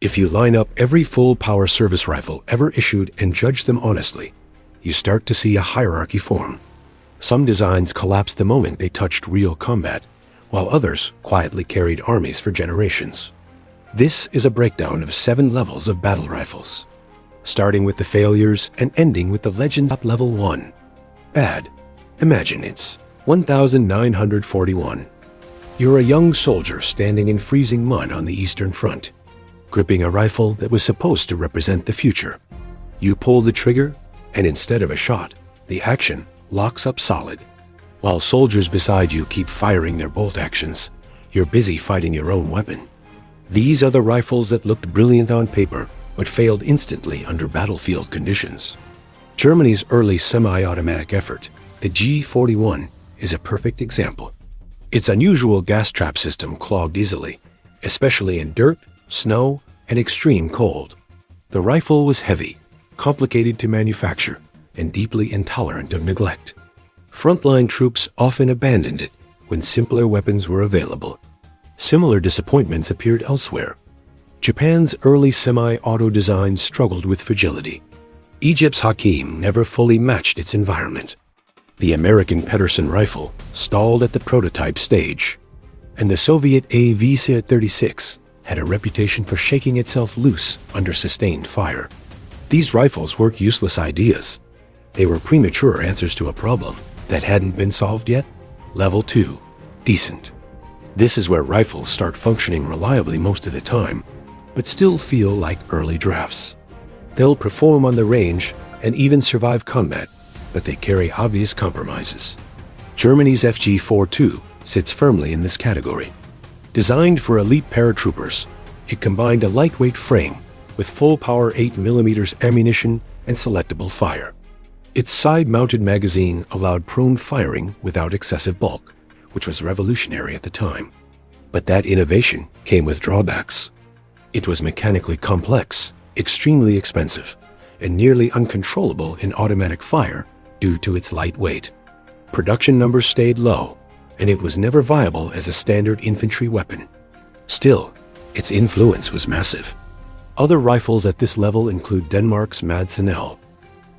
If you line up every full-power service rifle ever issued and judge them honestly, you start to see a hierarchy form. Some designs collapsed the moment they touched real combat, while others quietly carried armies for generations. This is a breakdown of 7 levels of battle rifles, starting with the failures and ending with the legends at level 1. Bad. Imagine it's 1941. You're a young soldier standing in freezing mud on the Eastern Front, gripping a rifle that was supposed to represent the future. You pull the trigger, and instead of a shot, the action locks up solid. While soldiers beside you keep firing their bolt actions, you're busy fighting your own weapon. These are the rifles that looked brilliant on paper, but failed instantly under battlefield conditions. Germany's early semi-automatic effort, the G41, is a perfect example. Its unusual gas trap system clogged easily, especially in dirt, snow, and extreme cold. The rifle was heavy, complicated to manufacture, and deeply intolerant of neglect. Frontline troops often abandoned it when simpler weapons were available. Similar disappointments appeared elsewhere. Japan's early semi-auto design struggled with fragility. Egypt's Hakim never fully matched its environment. The American Pedersen rifle stalled at the prototype stage, and the Soviet AVC-36 had a reputation for shaking itself loose under sustained fire. These rifles weren't useless ideas. They were premature answers to a problem that hadn't been solved yet. Level 2. Decent. This is where rifles start functioning reliably most of the time, but still feel like early drafts. They'll perform on the range and even survive combat, but they carry obvious compromises. Germany's FG-42 sits firmly in this category. Designed for elite paratroopers, it combined a lightweight frame with full-power 8mm ammunition and selectable fire. Its side-mounted magazine allowed prone firing without excessive bulk, which was revolutionary at the time. But that innovation came with drawbacks. It was mechanically complex, extremely expensive, and nearly uncontrollable in automatic fire due to its light weight. Production numbers stayed low, and it was never viable as a standard infantry weapon. Still, its influence was massive. Other rifles at this level include Denmark's Madsen L,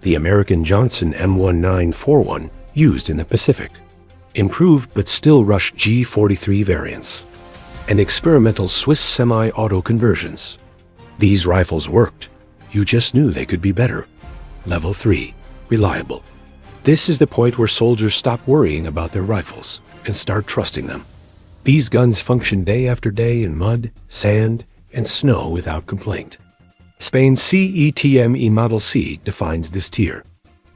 the American Johnson M1941 used in the Pacific, improved but still rushed G43 variants, and experimental Swiss semi-auto conversions. These rifles worked. You just knew they could be better. Level 3. Reliable. This is the point where soldiers stop worrying about their rifles and start trusting them. These guns function day after day in mud, sand, and snow without complaint. Spain's CETME Model C defines this tier.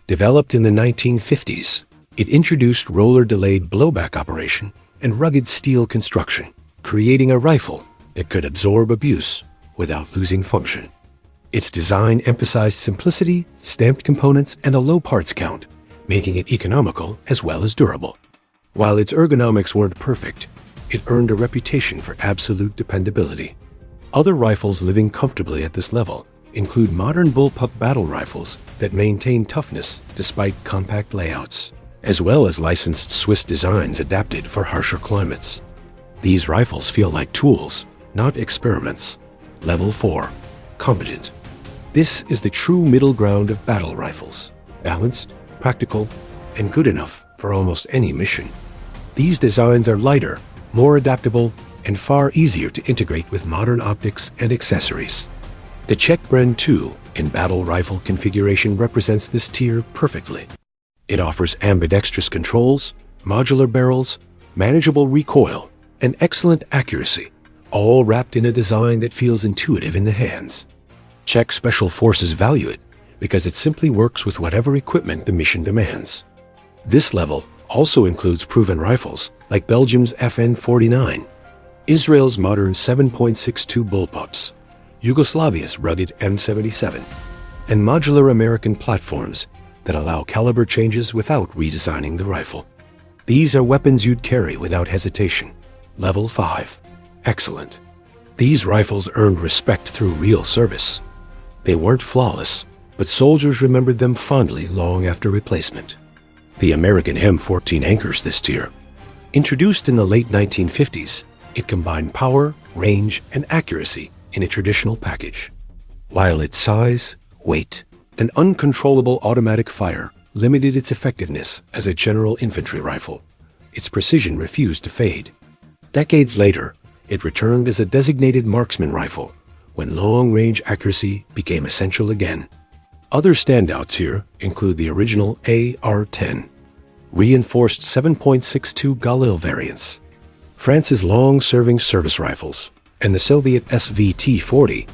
Developed in the 1950s, it introduced roller-delayed blowback operation and rugged steel construction, creating a rifle that could absorb abuse without losing function. Its design emphasized simplicity, stamped components, and a low parts count, making it economical as well as durable. While its ergonomics weren't perfect, it earned a reputation for absolute dependability. Other rifles living comfortably at this level include modern bullpup battle rifles that maintain toughness despite compact layouts, as well as licensed Swiss designs adapted for harsher climates. These rifles feel like tools, not experiments. Level 4. Competent. This is the true middle ground of battle rifles, balanced, practical, and good enough for almost any mission. These designs are lighter, more adaptable, and far easier to integrate with modern optics and accessories. The Czech Bren 2 in battle rifle configuration represents this tier perfectly. It offers ambidextrous controls, modular barrels, manageable recoil, and excellent accuracy, all wrapped in a design that feels intuitive in the hands. Czech Special Forces value it because it simply works with whatever equipment the mission demands. This level also includes proven rifles like Belgium's FN-49, Israel's modern 7.62 bullpups, Yugoslavia's rugged M77, and modular American platforms that allow caliber changes without redesigning the rifle. These are weapons you'd carry without hesitation. Level 5. Excellent. These rifles earned respect through real service. They weren't flawless, but soldiers remembered them fondly long after replacement. The American M14 anchors this tier. Introduced in the late 1950s, it combined power, range, and accuracy in a traditional package. While its size, weight, and uncontrollable automatic fire limited its effectiveness as a general infantry rifle, its precision refused to fade. Decades later, it returned as a designated marksman rifle when long-range accuracy became essential again. Other standouts here include the original AR-10, reinforced 7.62 Galil variants, France's long-serving service rifles, and the Soviet SVT-40,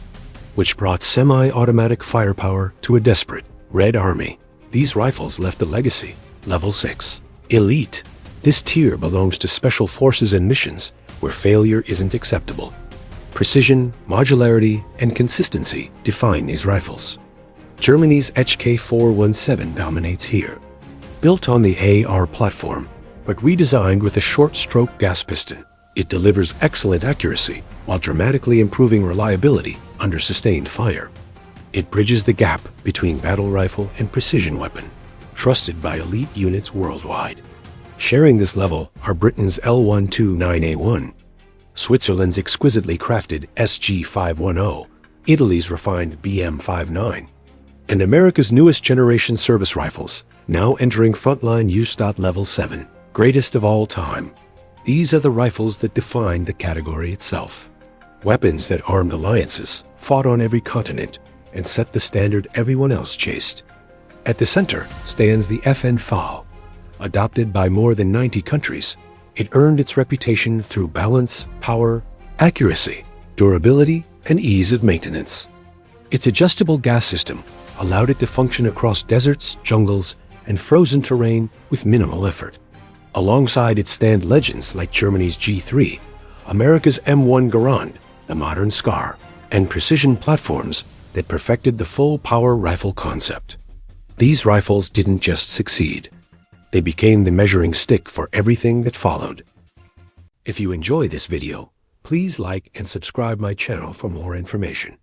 which brought semi-automatic firepower to a desperate Red Army. These rifles left a legacy. Level 6. Elite. This tier belongs to special forces and missions where failure isn't acceptable. Precision, modularity, and consistency define these rifles. Germany's HK417 dominates here. Built on the AR platform, but redesigned with a short-stroke gas piston, it delivers excellent accuracy while dramatically improving reliability under sustained fire. It bridges the gap between battle rifle and precision weapon, trusted by elite units worldwide. Sharing this level are Britain's L129A1, Switzerland's exquisitely crafted SG510, Italy's refined BM59, and America's newest generation service rifles, now entering frontline use. Level 7. Greatest of all time. These are the rifles that define the category itself. Weapons that armed alliances, fought on every continent, and set the standard everyone else chased. At the center stands the FN-FAL. Adopted by more than 90 countries, it earned its reputation through balance, power, accuracy, durability, and ease of maintenance. Its adjustable gas system allowed it to function across deserts, jungles, and frozen terrain with minimal effort. Alongside it stand legends like Germany's G3, America's M1 Garand, the modern SCAR, and precision platforms that perfected the full-power rifle concept. These rifles didn't just succeed. They became the measuring stick for everything that followed. If you enjoy this video, please like and subscribe my channel for more information.